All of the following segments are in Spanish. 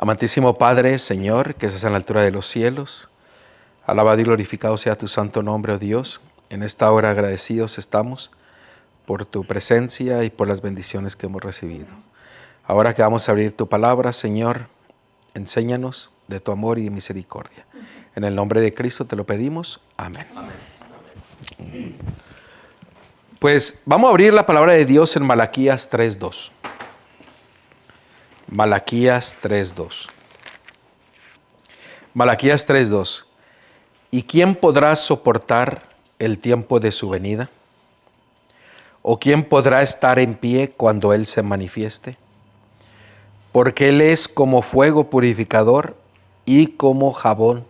Amantísimo Padre, Señor, que estás en la altura de los cielos, alabado y glorificado sea tu santo nombre, oh Dios. En esta hora agradecidos estamos por tu presencia y por las bendiciones que hemos recibido. Ahora que vamos a abrir tu palabra, Señor, enséñanos de tu amor y de misericordia. En el nombre de Cristo te lo pedimos. Amén. Amén. Pues vamos a abrir la palabra de Dios en Malaquías 3:2. Malaquías 3:2. Malaquías 3:2. ¿Y quién podrá soportar el tiempo de su venida? ¿O quién podrá estar en pie cuando Él se manifieste? Porque Él es como fuego purificador y como jabón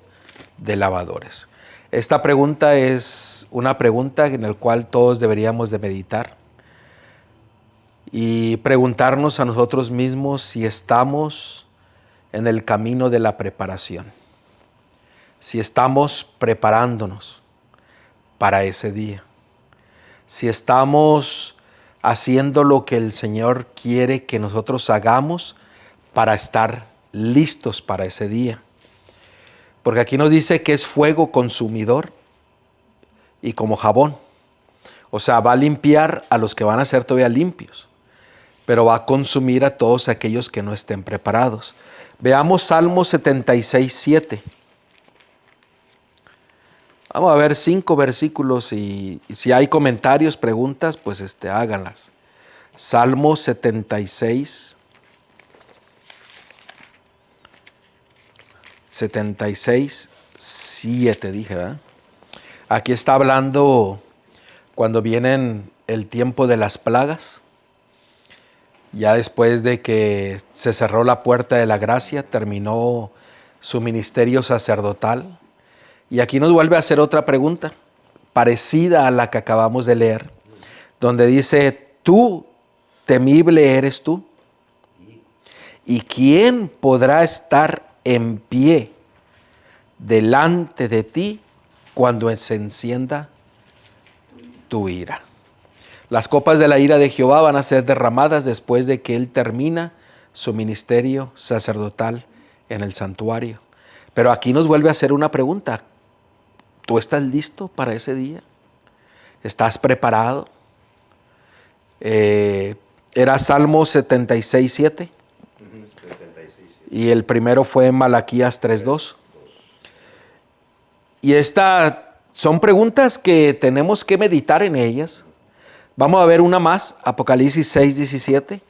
de lavadores. Esta pregunta es una pregunta en la cual todos deberíamos de meditar y preguntarnos a nosotros mismos si estamos en el camino de la preparación, si estamos preparándonos para ese día, si estamos haciendo lo que el Señor quiere que nosotros hagamos para estar listos para ese día. Porque aquí nos dice que es fuego consumidor y como jabón. O sea, va a limpiar a los que van a ser todavía limpios, pero va a consumir a todos aquellos que no estén preparados. Veamos Salmo 76:7. Vamos a ver 5 versículos y si hay comentarios, preguntas, pues háganlas. Salmo 76, 7, dije, ¿verdad? Aquí está hablando cuando vienen el tiempo de las plagas. Ya después de que se cerró la puerta de la gracia, terminó su ministerio sacerdotal. Y aquí nos vuelve a hacer otra pregunta, parecida a la que acabamos de leer, donde dice, ¿tú, temible eres tú? ¿Y quién podrá estar en pie delante de ti cuando se encienda tu ira? Las copas de la ira de Jehová van a ser derramadas después de que Él termina su ministerio sacerdotal en el santuario. Pero aquí nos vuelve a hacer una pregunta. ¿Tú estás listo para ese día? ¿Estás preparado? Era Salmo 76:7. Y el primero fue Malaquías 3:2. Y estas son preguntas que tenemos que meditar en ellas. Vamos a ver una más, Apocalipsis 6:17.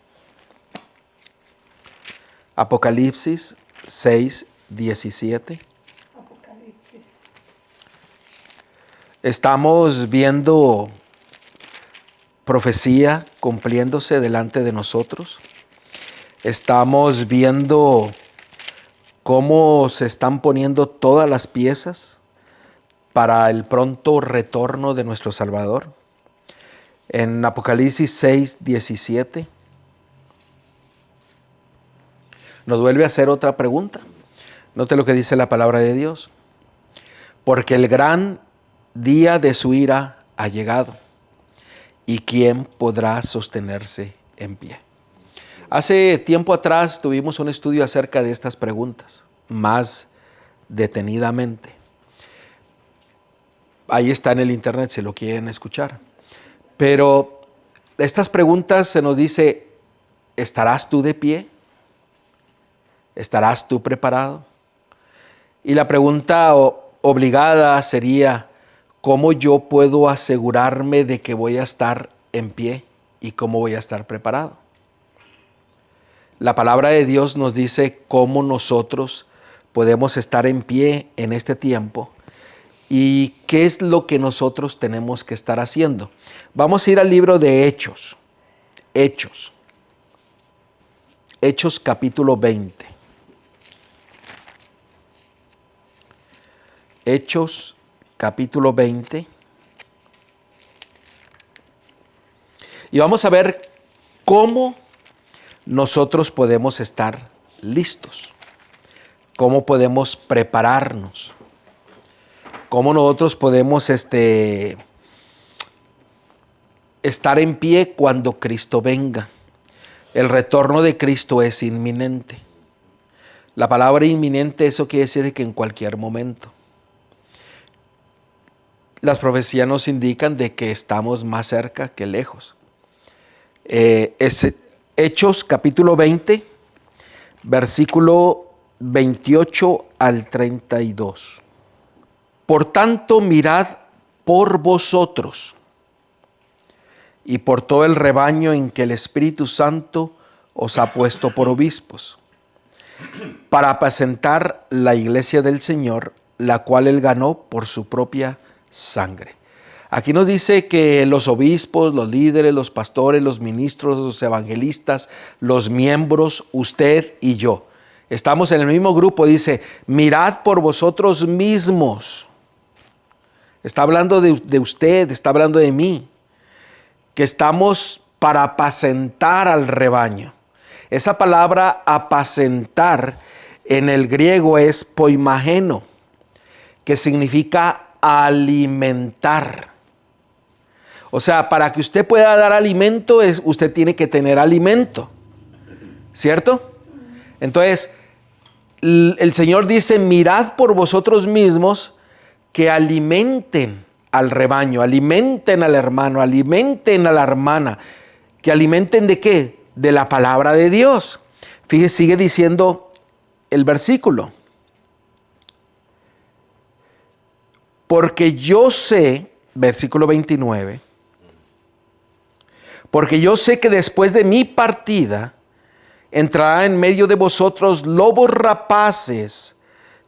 Apocalipsis 6:17. Estamos viendo profecía cumpliéndose delante de nosotros. Estamos viendo cómo se están poniendo todas las piezas para el pronto retorno de nuestro Salvador. En Apocalipsis 6:17 nos vuelve a hacer otra pregunta. Note lo que dice la palabra de Dios. Porque el gran día de su ira ha llegado, ¿y quién podrá sostenerse en pie? Hace tiempo atrás tuvimos un estudio acerca de estas preguntas, más detenidamente. Ahí está en el internet si lo quieren escuchar. Pero estas preguntas se nos dice, ¿estarás tú de pie? ¿Estarás tú preparado? Y la pregunta obligada sería, ¿cómo yo puedo asegurarme de que voy a estar en pie y cómo voy a estar preparado? La palabra de Dios nos dice cómo nosotros podemos estar en pie en este tiempo y qué es lo que nosotros tenemos que estar haciendo. Vamos a ir al libro de Hechos. Hechos capítulo 20. Hechos capítulo 20. Y vamos a ver cómo nosotros podemos estar listos, cómo podemos prepararnos, cómo nosotros podemos estar en pie cuando Cristo venga. El retorno de Cristo es inminente. La palabra inminente, eso quiere decir que en cualquier momento. Las profecías nos indican de que estamos más cerca que lejos. Hechos capítulo 20, versículo 28 al 32. Por tanto, mirad por vosotros y por todo el rebaño en que el Espíritu Santo os ha puesto por obispos, para apacentar la iglesia del Señor, la cual él ganó por su propia sangre. Aquí nos dice que los obispos, los líderes, los pastores, los ministros, los evangelistas, los miembros, usted y yo, estamos en el mismo grupo. Dice, mirad por vosotros mismos. Está hablando de usted, está hablando de mí, que estamos para apacentar al rebaño. Esa palabra apacentar en el griego es poimageno, que significa alimentar. O sea, para que usted pueda dar alimento, usted tiene que tener alimento, ¿cierto? Entonces, el Señor dice, mirad por vosotros mismos que alimenten al rebaño, alimenten al hermano, alimenten a la hermana. ¿Que alimenten de qué? De la palabra de Dios. Fíjese, sigue diciendo el versículo. Porque yo sé, versículo 29, porque yo sé que después de mi partida entrará en medio de vosotros lobos rapaces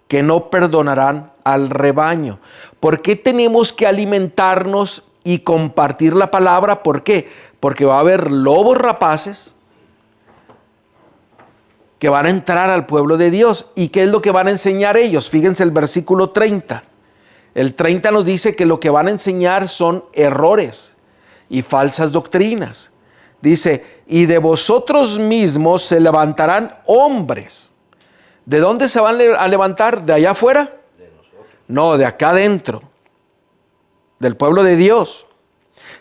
que no perdonarán al rebaño. ¿Por qué tenemos que alimentarnos y compartir la palabra? ¿Por qué? Porque va a haber lobos rapaces que van a entrar al pueblo de Dios. ¿Y qué es lo que van a enseñar ellos? Fíjense el versículo 30. El 30 nos dice que lo que van a enseñar son errores y falsas doctrinas. Dice, y de vosotros mismos se levantarán hombres. ¿De dónde se van a levantar? ¿De allá afuera? De nosotros. No, de acá adentro, del pueblo de Dios.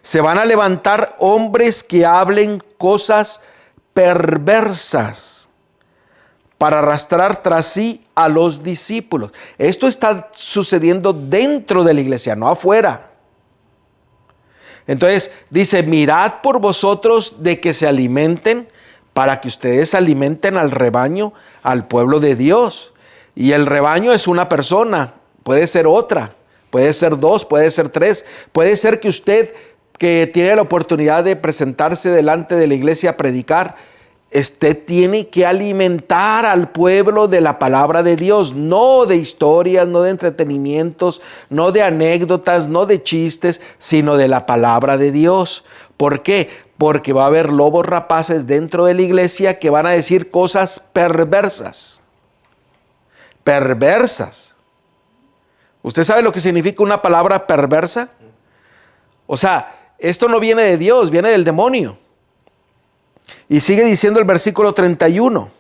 Se van a levantar hombres que hablen cosas perversas para arrastrar tras sí a los discípulos. Esto está sucediendo dentro de la iglesia, no afuera. Entonces dice, mirad por vosotros de que se alimenten, para que ustedes alimenten al rebaño, al pueblo de Dios. Y el rebaño es una persona, puede ser otra, puede ser dos, puede ser tres, puede ser que usted, que tiene la oportunidad de presentarse delante de la iglesia a predicar, usted tiene que alimentar al pueblo de la palabra de Dios, no de historias, no de entretenimientos, no de anécdotas, no de chistes, sino de la palabra de Dios. ¿Por qué? Porque va a haber lobos rapaces dentro de la iglesia que van a decir cosas perversas. Perversas. ¿Usted sabe lo que significa una palabra perversa? O sea, esto no viene de Dios, viene del demonio. Y sigue diciendo el versículo 31.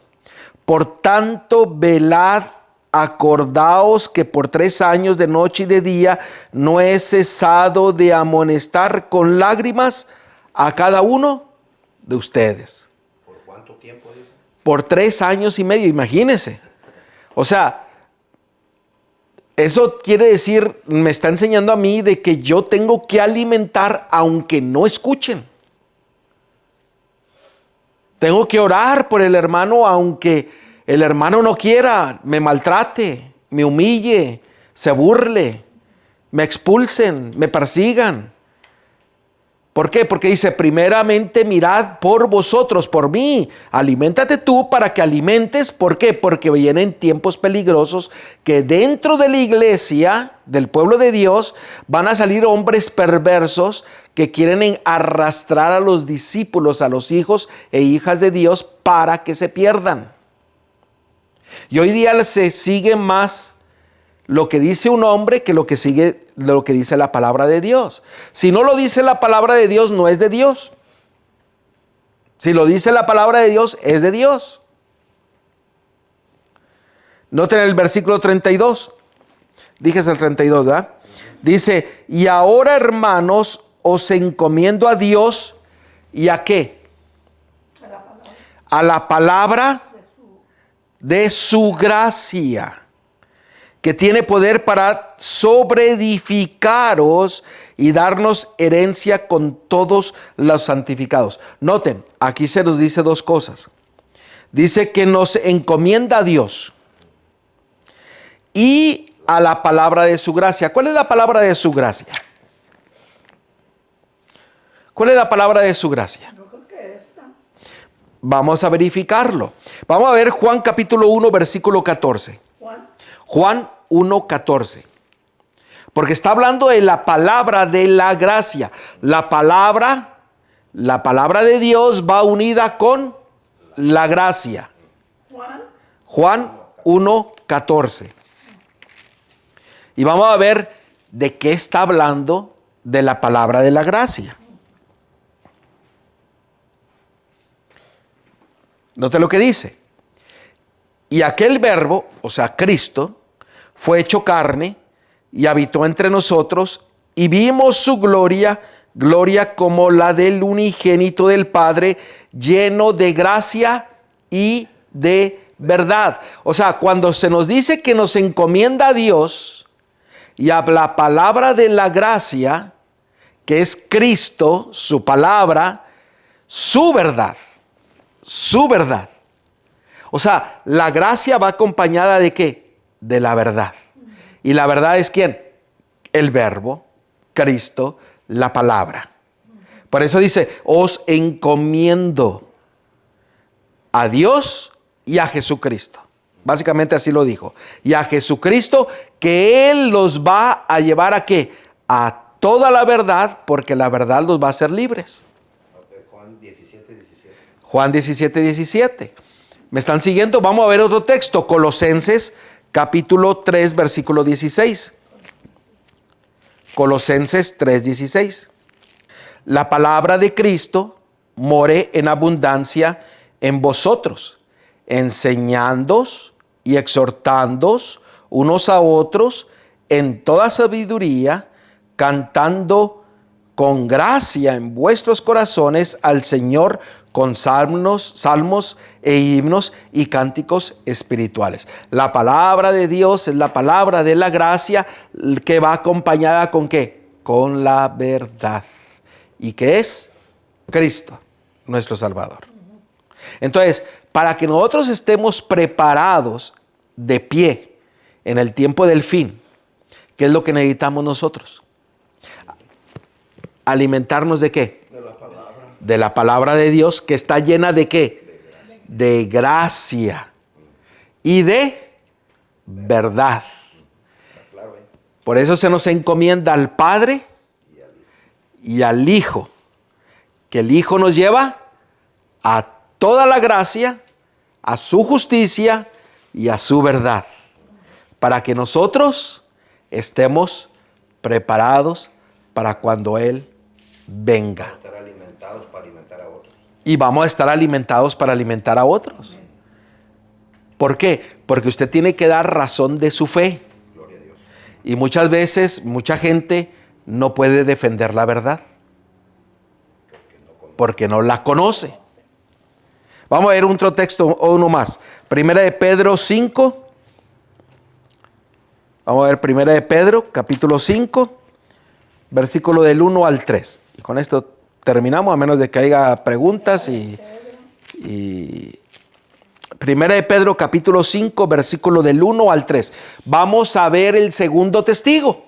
Por tanto, velad, acordaos que por 3 años de noche y de día no he cesado de amonestar con lágrimas a cada uno de ustedes. ¿Por cuánto tiempo dice? Por 3 años y medio, imagínense. O sea, eso quiere decir, me está enseñando a mí de que yo tengo que alimentar aunque no escuchen. Tengo que orar por el hermano aunque el hermano no quiera, me maltrate, me humille, se burle, me expulsen, me persigan. ¿Por qué? Porque dice, primeramente mirad por vosotros, por mí. Aliméntate tú para que alimentes. ¿Por qué? Porque vienen tiempos peligrosos que dentro de la iglesia, del pueblo de Dios, van a salir hombres perversos que quieren arrastrar a los discípulos, a los hijos e hijas de Dios para que se pierdan. Y hoy día se sigue más lo que dice un hombre que lo que dice la palabra de Dios. Si no lo dice la palabra de Dios, no es de Dios. Si lo dice la palabra de Dios, es de Dios. Noten el versículo 32. Díjese el 32, ¿verdad? Dice, y ahora, hermanos, os encomiendo a Dios, ¿y a qué? A la palabra de su gracia, que tiene poder para sobreedificaros y darnos herencia con todos los santificados. Noten, aquí se nos dice dos cosas. Dice que nos encomienda a Dios y a la palabra de su gracia. ¿Cuál es la palabra de su gracia? ¿Cuál es la palabra de su gracia? Vamos a verificarlo. Vamos a ver Juan capítulo 1, versículo 14. Juan 1, 14. Porque está hablando de la palabra de la gracia. La palabra de Dios va unida con la gracia. Juan 1, 14. Y vamos a ver de qué está hablando de la palabra de la gracia. Note lo que dice. Y aquel verbo, o sea, Cristo, fue hecho carne y habitó entre nosotros y vimos su gloria, gloria como la del unigénito del Padre, lleno de gracia y de verdad. O sea, cuando se nos dice que nos encomienda a Dios y a la palabra de la gracia, que es Cristo, su palabra, su verdad. Su verdad. O sea, la gracia va acompañada de ¿qué? De la verdad. ¿Y la verdad es quién? El verbo, Cristo, la palabra. Por eso dice, os encomiendo a Dios y a Jesucristo. Básicamente así lo dijo. Y a Jesucristo, que Él los va a llevar ¿a qué? A toda la verdad, porque la verdad los va a hacer libres. Juan 17, 17. ¿Me están siguiendo? Vamos a ver otro texto. Colosenses capítulo 3, versículo 16. Colosenses 3, 16. La palabra de Cristo more en abundancia en vosotros, enseñándoos y exhortándoos unos a otros en toda sabiduría, cantando con gracia en vuestros corazones al Señor con salmos e himnos y cánticos espirituales. La palabra de Dios es la palabra de la gracia que va acompañada ¿con qué? Con la verdad. ¿Y qué es? Cristo, nuestro Salvador. Entonces, para que nosotros estemos preparados de pie en el tiempo del fin, ¿qué es lo que necesitamos nosotros? ¿Alimentarnos de qué? De la palabra de Dios, que está llena de ¿qué? De gracia y de verdad. Por eso se nos encomienda al Padre y al Hijo, que el Hijo nos lleva a toda la gracia, a su justicia y a su verdad, para que nosotros estemos preparados para cuando Él venga. Y vamos a estar alimentados para alimentar a otros. ¿Por qué? Porque usted tiene que dar razón de su fe. Gloria a Dios. Y muchas veces, mucha gente no puede defender la verdad. Porque no la conoce. Vamos a ver otro texto o uno más. Primera de Pedro 5. Vamos a ver Primera de Pedro, capítulo 5, versículo del 1 al 3. Y con esto terminamos, a menos de que haya preguntas. Primera de Pedro, capítulo 5, versículo del 1 al 3. Vamos a ver el segundo testigo.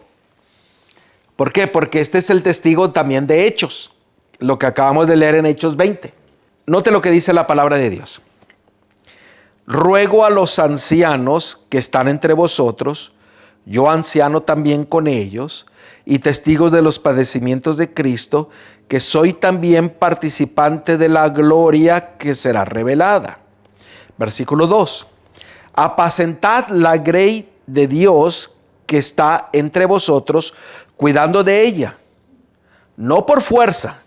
¿Por qué? Porque este es el testigo también de Hechos, lo que acabamos de leer en Hechos 20. Note lo que dice la palabra de Dios. Ruego a los ancianos que están entre vosotros, yo anciano también con ellos, y testigos de los padecimientos de Cristo, que soy también participante de la gloria que será revelada. Versículo 2. Apacentad la grey de Dios que está entre vosotros, cuidando de ella, no por fuerza.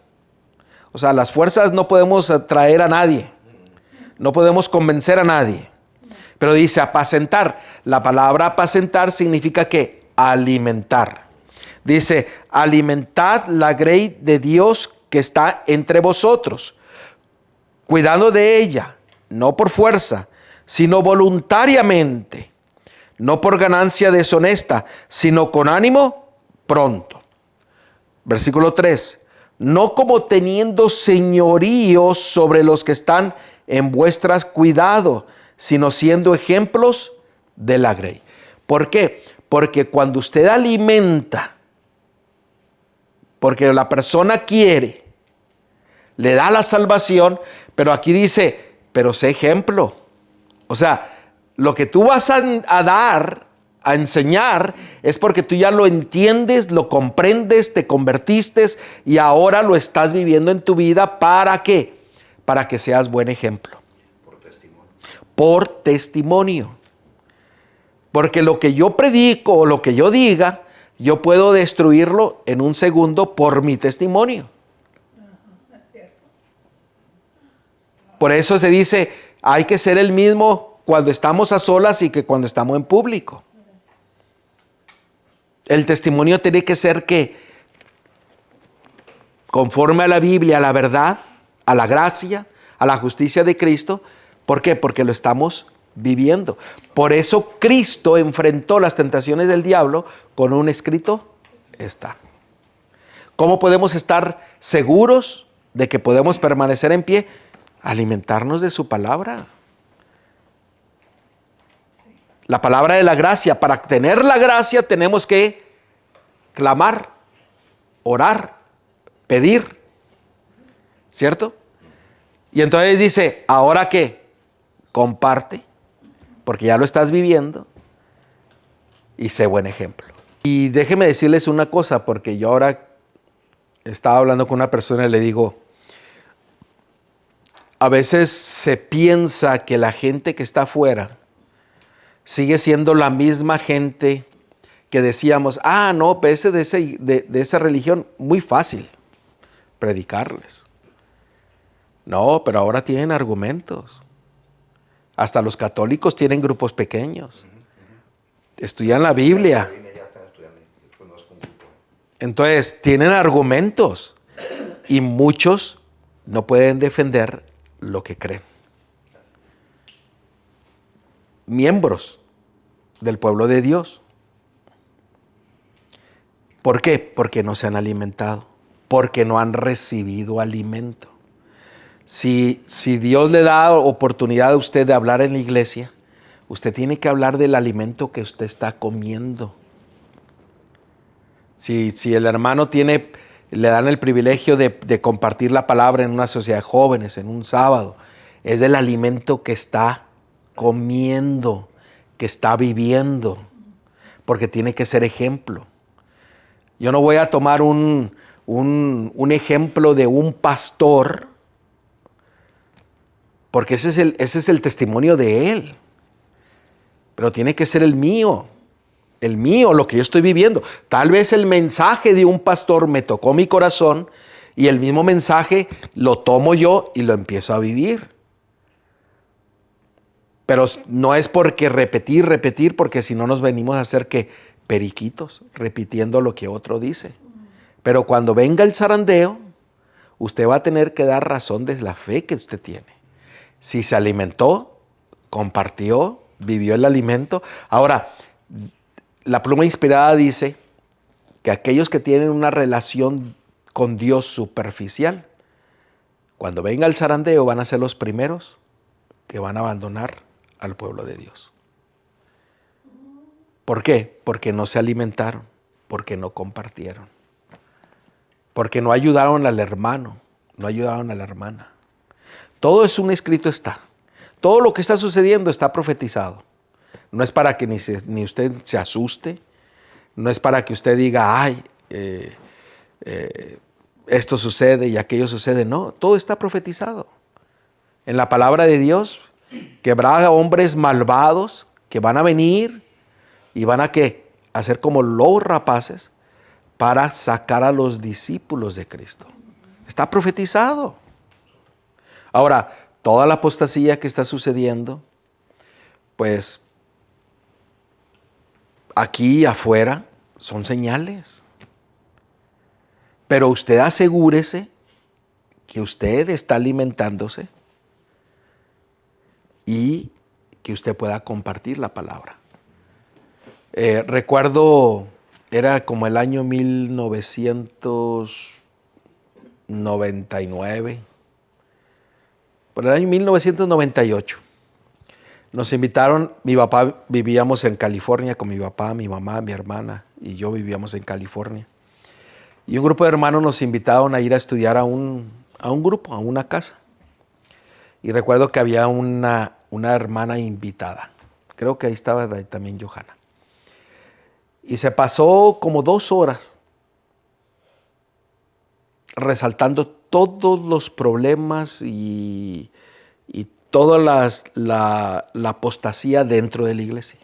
O sea, las fuerzas no podemos atraer a nadie, no podemos convencer a nadie. Pero dice apacentar. La palabra apacentar significa que alimentar. Dice, alimentad la grey de Dios que está entre vosotros, cuidando de ella, no por fuerza, sino voluntariamente, no por ganancia deshonesta, sino con ánimo pronto. Versículo 3. No como teniendo señorío sobre los que están en vuestras cuidado, sino siendo ejemplos de la grey. ¿Por qué? Porque cuando usted alimenta, porque la persona quiere, le da la salvación, pero aquí dice, pero sé ejemplo. O sea, lo que tú vas a dar, a enseñar, es porque tú ya lo entiendes, lo comprendes, te convertiste y ahora lo estás viviendo en tu vida. ¿Para qué? Para que seas buen ejemplo. Por testimonio. Por testimonio. Porque lo que yo predico o lo que yo diga, yo puedo destruirlo en un segundo por mi testimonio. Por eso se dice, hay que ser el mismo cuando estamos a solas y que cuando estamos en público. El testimonio tiene que ser que, conforme a la Biblia, a la verdad, a la gracia, a la justicia de Cristo. ¿Por qué? Porque lo estamos viviendo. Por eso Cristo enfrentó las tentaciones del diablo con un escrito está. ¿Cómo podemos estar seguros de que podemos permanecer en pie? Alimentarnos de su palabra. La palabra de la gracia. Para tener la gracia tenemos que clamar, orar, pedir. ¿Cierto? Y entonces dice, ¿ahora qué? Comparte, porque ya lo estás viviendo, y sé buen ejemplo. Y déjeme decirles una cosa, porque yo ahora estaba hablando con una persona y le digo, a veces se piensa que la gente que está afuera sigue siendo la misma gente que decíamos, no, pues de esa religión, muy fácil predicarles. No, pero ahora tienen argumentos. Hasta los católicos tienen grupos pequeños. Estudian la Biblia. Entonces, tienen argumentos. Y muchos no pueden defender lo que creen. Miembros del pueblo de Dios. ¿Por qué? Porque no se han alimentado. Porque no han recibido alimento. Si Dios le da oportunidad a usted de hablar en la iglesia, usted tiene que hablar del alimento que usted está comiendo. Si el hermano le dan el privilegio de compartir la palabra en una sociedad de jóvenes, en un sábado, es del alimento que está comiendo, que está viviendo, porque tiene que ser ejemplo. Yo no voy a tomar un ejemplo de un pastor, porque ese es el testimonio de él. Pero tiene que ser el mío, lo que yo estoy viviendo. Tal vez el mensaje de un pastor me tocó mi corazón y el mismo mensaje lo tomo yo y lo empiezo a vivir. Pero no es porque repetir, porque si no nos venimos a hacer que periquitos, repitiendo lo que otro dice. Pero cuando venga el zarandeo, usted va a tener que dar razón de la fe que usted tiene. Si se alimentó, compartió, vivió el alimento. Ahora, la pluma inspirada dice que aquellos que tienen una relación con Dios superficial, cuando venga el zarandeo van a ser los primeros que van a abandonar al pueblo de Dios. ¿Por qué? Porque no se alimentaron, porque no compartieron, porque no ayudaron al hermano, no ayudaron a la hermana. Todo es un escrito está. Todo lo que está sucediendo está profetizado. No es para que ni usted se asuste, no es para que usted diga, esto sucede y aquello sucede. No, todo está profetizado. En la palabra de Dios, que habrá hombres malvados que van a venir y van a ¿qué? Hacer como lobos rapaces para sacar a los discípulos de Cristo. Está profetizado. Ahora, toda la apostasía que está sucediendo, pues aquí afuera son señales. Pero usted asegúrese que usted está alimentándose y que usted pueda compartir la palabra. Recuerdo, era como el año 1999, por el año 1998. Nos invitaron, mi papá, vivíamos en California con mi papá, mi mamá, mi hermana y yo vivíamos en California. Y un grupo de hermanos nos invitaron a ir a estudiar a un grupo, a una casa. Y recuerdo que había una hermana invitada. Creo que ahí estaba también Johanna. Y se pasó como 2 horas resaltando todos los problemas y toda la apostasía dentro de la iglesia.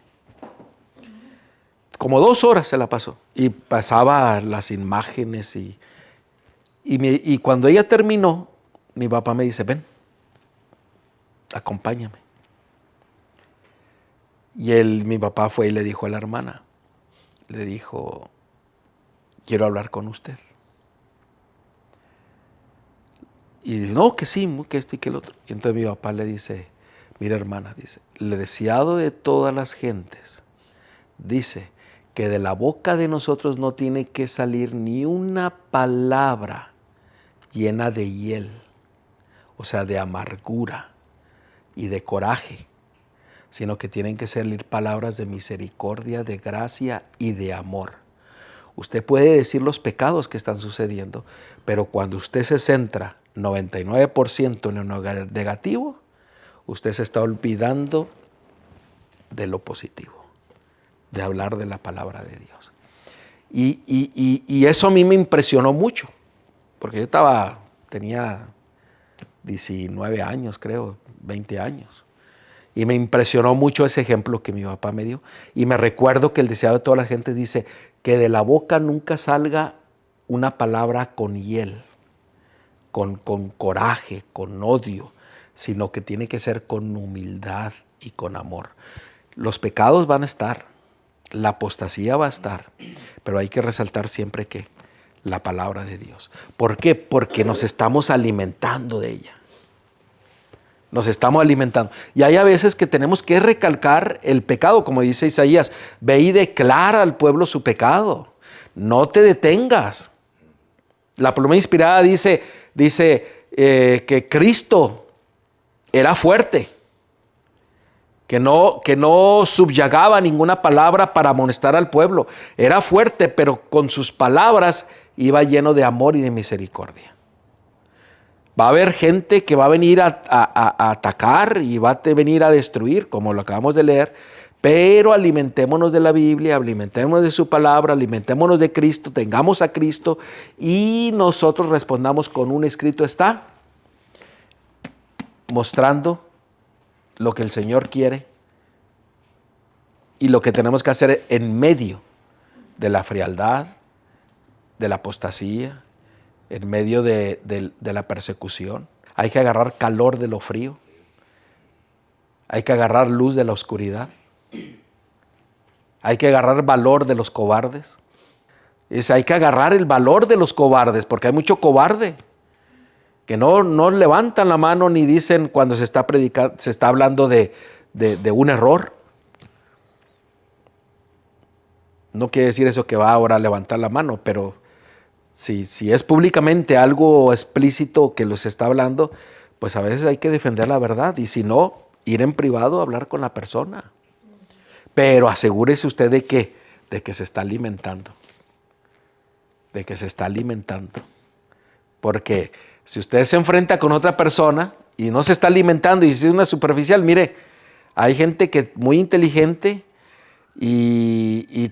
Como 2 horas se la pasó. Y pasaba las imágenes y cuando ella terminó, mi papá me dice, ven, acompáñame. Y mi papá fue y le dijo a la hermana, le dijo, quiero hablar con usted. Y dice, no, que sí, que esto y que el otro. Y entonces mi papá le dice, mira hermana, dice, el deseado de todas las gentes, dice que de la boca de nosotros no tiene que salir ni una palabra llena de hiel, o sea, de amargura y de coraje, sino que tienen que salir palabras de misericordia, de gracia y de amor. Usted puede decir los pecados que están sucediendo, pero cuando usted se centra 99% en lo negativo, usted se está olvidando de lo positivo, de hablar de la palabra de Dios. Y eso a mí me impresionó mucho, porque yo tenía 19 años, creo, 20 años. Y me impresionó mucho ese ejemplo que mi papá me dio. Y me recuerdo que el deseado de toda la gente dice que de la boca nunca salga una palabra con hiel, con coraje, con odio, sino que tiene que ser con humildad y con amor. Los pecados van a estar, la apostasía va a estar, pero hay que resaltar siempre que la palabra de Dios. ¿Por qué? Porque nos estamos alimentando de ella. Nos estamos alimentando. Y hay a veces que tenemos que recalcar el pecado, como dice Isaías, ve y declara al pueblo su pecado. No te detengas. La pluma inspirada dice que Cristo era fuerte, que no subyugaba ninguna palabra para amonestar al pueblo. Era fuerte, pero con sus palabras iba lleno de amor y de misericordia. Va a haber gente que va a venir a atacar y va a venir a destruir, como lo acabamos de leer, pero alimentémonos de la Biblia, alimentémonos de su palabra, alimentémonos de Cristo, tengamos a Cristo y nosotros respondamos con un escrito está, mostrando lo que el Señor quiere y lo que tenemos que hacer en medio de la frialdad, de la apostasía, en medio de la persecución. Hay que agarrar calor de lo frío. Hay que agarrar luz de la oscuridad. Hay que agarrar valor de los cobardes. Hay que agarrar el valor de los cobardes, porque hay mucho cobarde que no levantan la mano ni dicen cuando se está predicando, se está hablando de un error. No quiere decir eso que va ahora a levantar la mano, pero si es públicamente algo explícito que los está hablando, pues a veces hay que defender la verdad. Y si no, ir en privado a hablar con la persona. Pero asegúrese usted de que se está alimentando. De que se está alimentando. Porque si usted se enfrenta con otra persona y no se está alimentando y si es una superficial, mire, hay gente que es muy inteligente y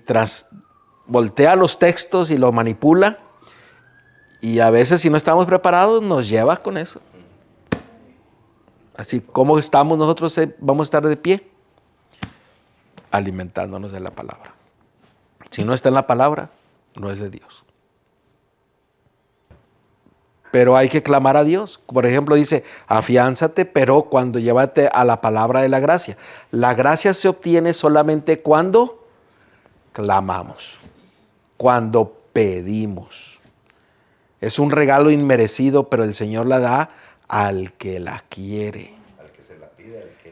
voltea los textos y lo manipula. Y a veces si no estamos preparados nos lleva con eso. Así como estamos nosotros vamos a estar de pie alimentándonos de la palabra. Si no está en la palabra, no es de Dios. Pero hay que clamar a Dios. Por ejemplo dice, afiánzate, pero cuando llévate a la palabra de la gracia. La gracia se obtiene solamente cuando clamamos, cuando pedimos. Es un regalo inmerecido, pero el Señor la da al que la quiere.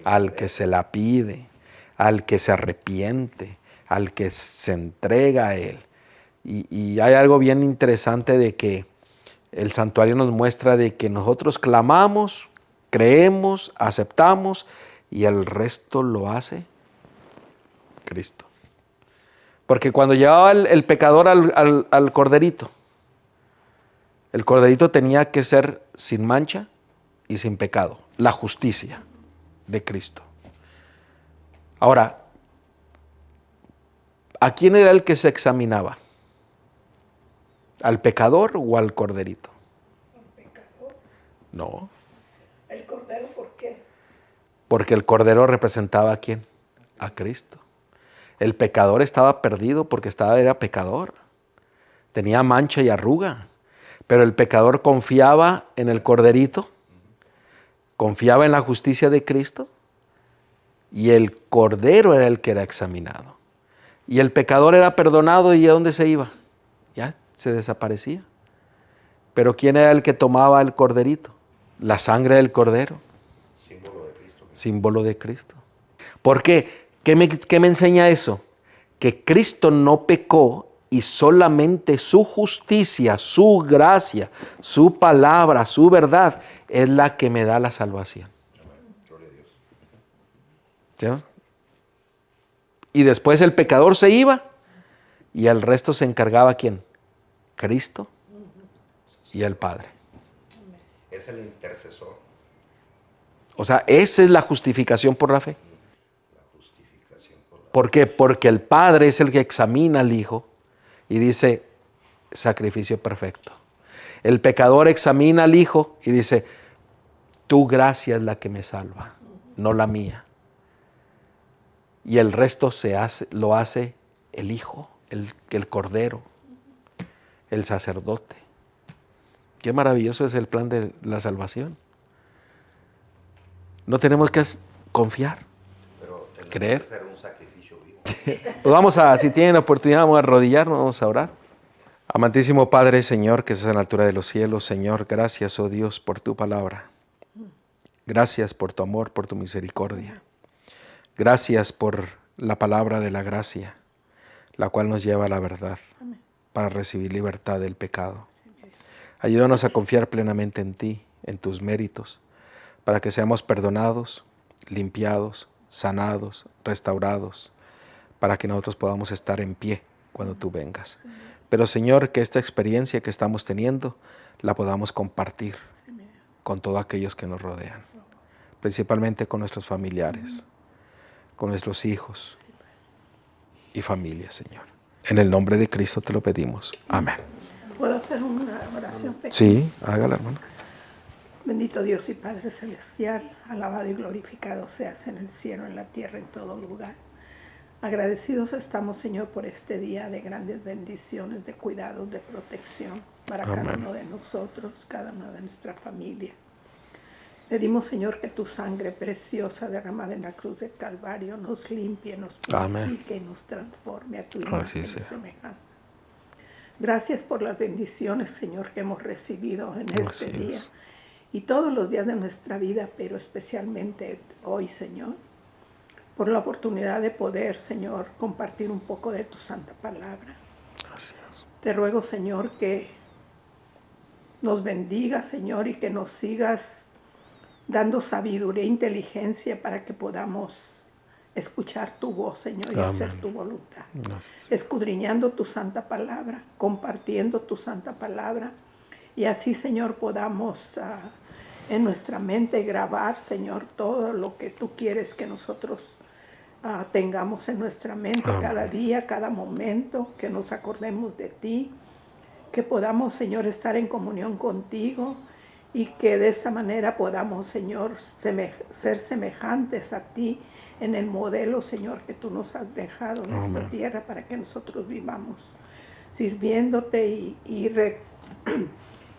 al que se la pide, al que se arrepiente, al que se entrega a Él. Y hay algo bien interesante de que el santuario nos muestra de que nosotros clamamos, creemos, aceptamos y el resto lo hace Cristo. Porque cuando llevaba el pecador al corderito, el corderito tenía que ser sin mancha y sin pecado, la justicia de Cristo. Ahora, ¿a quién era el que se examinaba? ¿Al pecador o al corderito? Al pecador. No. ¿El cordero por qué? Porque el cordero representaba a quién? A Cristo. El pecador estaba perdido porque era pecador. Tenía mancha y arruga. Pero el pecador confiaba en el corderito, confiaba en la justicia de Cristo, y el cordero era el que era examinado. Y el pecador era perdonado, ¿y a dónde se iba? Ya se desaparecía. Pero ¿quién era el que tomaba el corderito? La sangre del cordero. Símbolo de Cristo. Símbolo de Cristo. ¿Por qué? ¿Qué me enseña eso? Que Cristo no pecó y solamente su justicia, su gracia, su palabra, su verdad es la que me da la salvación. Gloria a Dios. ¿Sí? Y después el pecador se iba y el resto se encargaba ¿quién? Cristo y el Padre. Es el intercesor. O sea, esa es la justificación por la fe. La justificación por la ¿Por qué? Porque el Padre es el que examina al Hijo y dice, sacrificio perfecto. El pecador examina al Hijo y dice, tu gracia es la que me salva, no la mía. Y el resto lo hace el Hijo, el Cordero, el sacerdote. Qué maravilloso es el plan de la salvación. No tenemos que confiar, Pero tendrá creer. que ser un sacrificio vivo. Pues si tienen oportunidad, vamos a arrodillarnos, vamos a orar. Amantísimo Padre, Señor, que estás en la altura de los cielos, Señor, gracias, oh Dios, por tu palabra. Gracias por tu amor, por tu misericordia. Gracias por la palabra de la gracia, la cual nos lleva a la verdad para recibir libertad del pecado. Ayúdanos a confiar plenamente en ti, en tus méritos, para que seamos perdonados, limpiados, sanados, restaurados, para que nosotros podamos estar en pie cuando tú vengas. Pero Señor, que esta experiencia que estamos teniendo la podamos compartir con todos aquellos que nos rodean, principalmente con nuestros familiares, con nuestros hijos y familia, Señor. En el nombre de Cristo te lo pedimos. Amén. ¿Puedo hacer una oración pequeña? Sí, hágala, hermano. Bendito Dios y Padre Celestial, alabado y glorificado seas en el cielo, en la tierra, en todo lugar. Agradecidos estamos, Señor, por este día de grandes bendiciones, de cuidados, de protección para cada uno de nosotros, cada una de nuestra familia. Pedimos, Señor, que tu sangre preciosa derramada en la cruz del Calvario nos limpie, nos purifique y nos transforme a tu imagen y semejanza. Gracias por las bendiciones, Señor, que hemos recibido en este día y todos los días de nuestra vida, pero especialmente hoy, Señor, por la oportunidad de poder, Señor, compartir un poco de tu santa palabra. Gracias. Te ruego, Señor, que nos bendiga, Señor, y que nos sigas dando sabiduría e inteligencia para que podamos escuchar tu voz, Señor, y hacer tu voluntad. Gracias. Escudriñando tu santa palabra, compartiendo tu santa palabra, y así, Señor, podamos en nuestra mente grabar, Señor, todo lo que tú quieres que nosotros tengamos en nuestra mente cada día, cada momento, que nos acordemos de ti, que podamos, Señor, estar en comunión contigo y que de esa manera podamos, Señor, ser semejantes a ti en el modelo, Señor, que tú nos has dejado en esta tierra para que nosotros vivamos sirviéndote y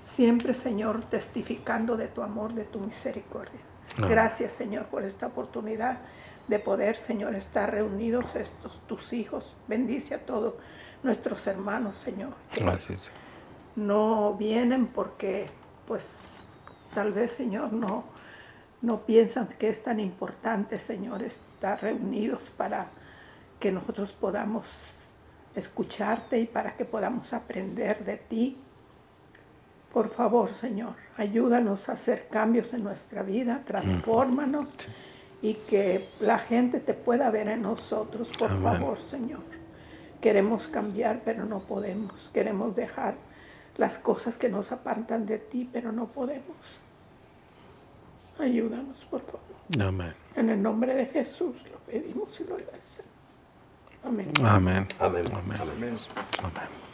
siempre, Señor, testificando de tu amor, de tu misericordia. Gracias, Señor, por esta oportunidad de poder, Señor, estar reunidos tus hijos. Bendice a todos nuestros hermanos, Señor. Gracias. No vienen porque, pues, tal vez, Señor, no piensan que es tan importante, Señor, estar reunidos para que nosotros podamos escucharte y para que podamos aprender de ti. Por favor, Señor, ayúdanos a hacer cambios en nuestra vida, transfórmanos y que la gente te pueda ver en nosotros. Por favor, Señor. Queremos cambiar, pero no podemos. Queremos dejar las cosas que nos apartan de ti, pero no podemos. Ayúdanos, por favor. Amén. En el nombre de Jesús lo pedimos y lo agradecemos. Amén. Amén. Amén. Amén. Amén. Amén.